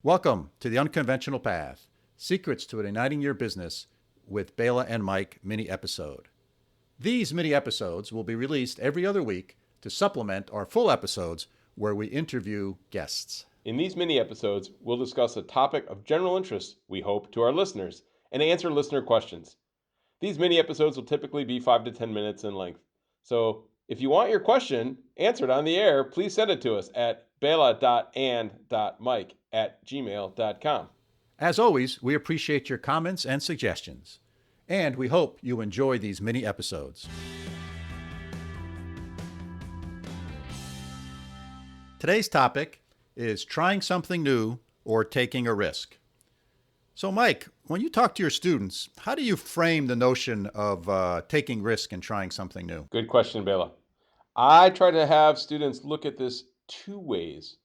Welcome to The Unconventional Path, Secrets to an Igniting Your Business with Bela and Mike mini episode. These mini episodes will be released every other week to supplement our full episodes where we interview guests. In these mini episodes, we'll discuss a topic of general interest, we hope, to our listeners, and answer listener questions. These mini episodes will typically be 5 to 10 minutes in length. So if you want your question answered on the air, please send it to us at bela.and.mike@gmail.com. As always, we appreciate your comments and suggestions, and we hope you enjoy these mini episodes. Today's topic is trying something new or taking a risk. So, Mike, when you talk to your students, how do you frame the notion of taking risk and trying something new? Good question, Bela. I try to have students look at this two ways.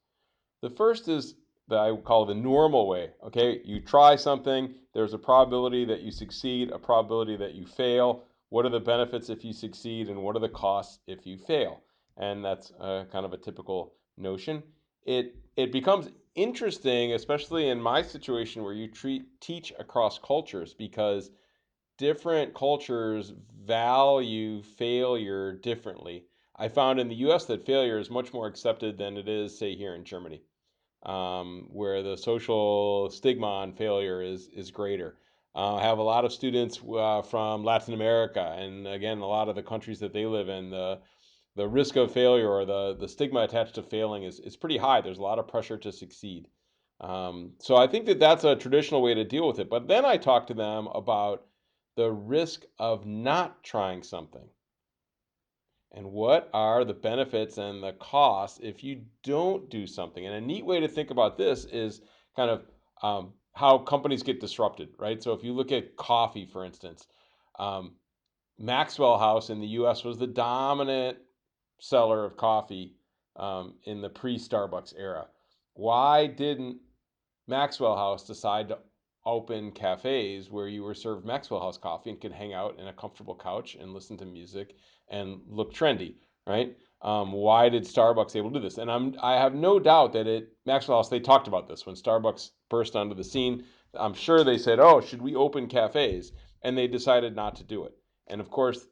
The first is that I call the normal way. Okay, you try something, there's a probability that you succeed, a probability that you fail. What are the benefits if you succeed, and what are the costs if you fail? And that's kind of a typical notion. It becomes interesting, especially in my situation where you teach across cultures, because different cultures value failure differently. I found in the US that failure is much more accepted than it is, say, here in Germany, where the social stigma on failure is greater. I have a lot of students from Latin America, and again, a lot of the countries that they live in, the risk of failure or the stigma attached to failing is pretty high. There's a lot of pressure to succeed. So I think that that's a traditional way to deal with it. But then I talk to them about the risk of not trying something. And what are the benefits and the costs if you don't do something? And a neat way to think about this is kind of how companies get disrupted, right? So if you look at coffee, for instance, um, Maxwell House in the US was the dominant seller of coffee in the pre-Starbucks era. Why didn't Maxwell House decide to open cafes where you were served Maxwell House coffee and could hang out in a comfortable couch and listen to music and look trendy, right? Why did Starbucks able to do this? And I have no doubt that at Maxwell House they talked about this when Starbucks burst onto the scene. I'm sure they said, "Oh, should we open cafes?" And they decided not to do it. And of course,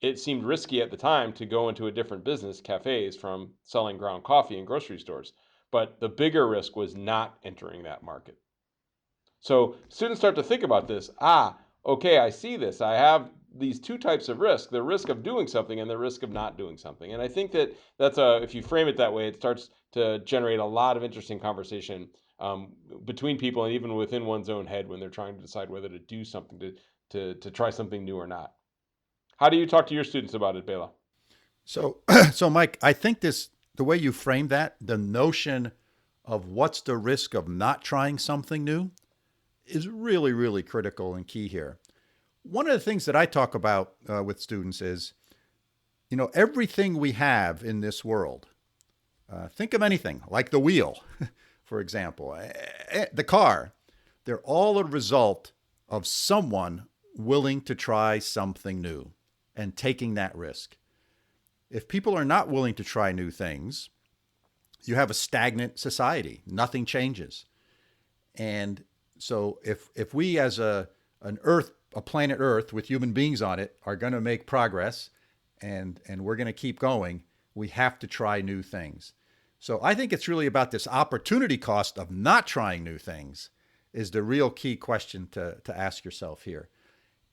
it seemed risky at the time to go into a different business, cafes, from selling ground coffee in grocery stores. But the bigger risk was not entering that market. So students start to think about this. Okay, I see this. I have these two types of risk: the risk of doing something and the risk of not doing something. And I think that if you frame it that way, it starts to generate a lot of interesting conversation between people and even within one's own head when they're trying to decide whether to do something, to try something new or not. How do you talk to your students about it, Bela? So, so Mike, I think the way you frame that, the notion of what's the risk of not trying something new is really, really critical and key here. One of the things that I talk about with students is, everything we have in this world, think of anything like the wheel, for example, the car, they're all a result of someone willing to try something new and taking that risk. If people are not willing to try new things, you have a stagnant society. Nothing changes. And so if we as a planet Earth with human beings on it are going to make progress and we're going to keep going, we have to try new things. So I think it's really about this opportunity cost of not trying new things is the real key question to ask yourself here.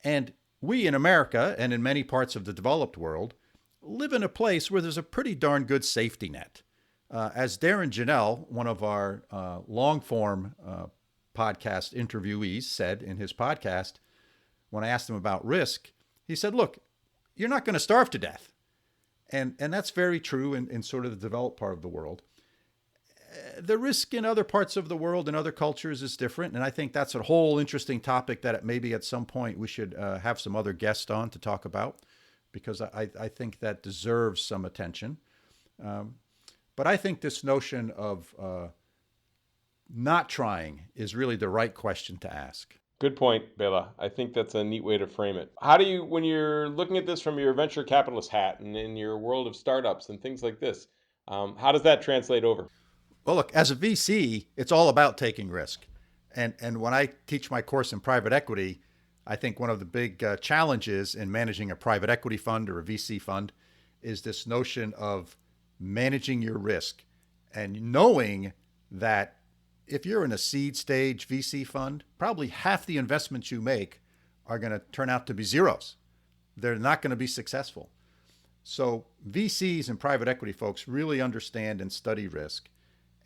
And we in America and in many parts of the developed world live in a place where there's a pretty darn good safety net. As Darren Janelle, one of our long-form podcast interviewees, said in his podcast, when I asked him about risk, he said, look, you're not going to starve to death. And that's very true in sort of the developed part of the world. The risk in other parts of the world and other cultures is different. And I think that's a whole interesting topic that maybe at some point we should have some other guests on to talk about, because I think that deserves some attention. But I think this notion of not trying is really the right question to ask. Good point, Bela. I think that's a neat way to frame it. How do you, when you're looking at this from your venture capitalist hat and in your world of startups and things like this, how does that translate over? Well, look, as a VC, it's all about taking risk. And when I teach my course in private equity, I think one of the big challenges in managing a private equity fund or a VC fund is this notion of managing your risk and knowing that if you're in a seed stage VC fund, probably half the investments you make are going to turn out to be zeros. They're not going to be successful. So VCs and private equity folks really understand and study risk.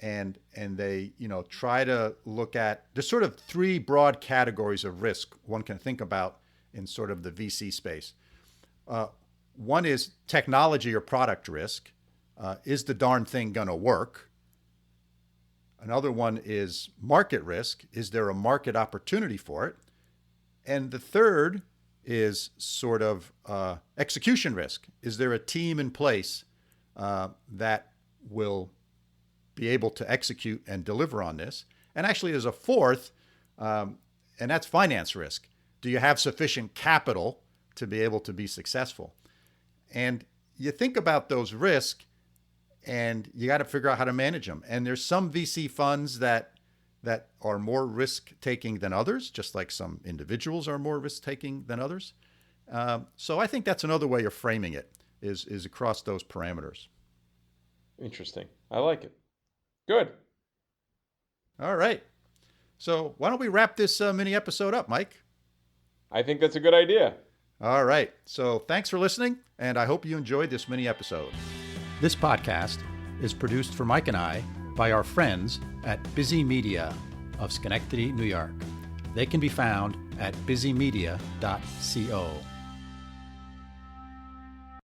And they, try to look at, there's sort of three broad categories of risk one can think about in sort of the VC space. One is technology or product risk. Is the darn thing going to work? Another one is market risk. Is there a market opportunity for it? And the third is sort of execution risk. Is there a team in place that will be able to execute and deliver on this? And actually, there's a fourth, and that's finance risk. Do you have sufficient capital to be able to be successful? And you think about those risks, and you got to figure out how to manage them. And there's some VC funds that are more risk-taking than others, just like some individuals are more risk-taking than others. So I think that's another way of framing it, is across those parameters. Interesting. I like it. Good. All right. So why don't we wrap this mini episode up, Mike? I think that's a good idea. All right. So thanks for listening, and I hope you enjoyed this mini episode. This podcast is produced for Mike and I by our friends at Busy Media of Schenectady, New York. They can be found at busymedia.co.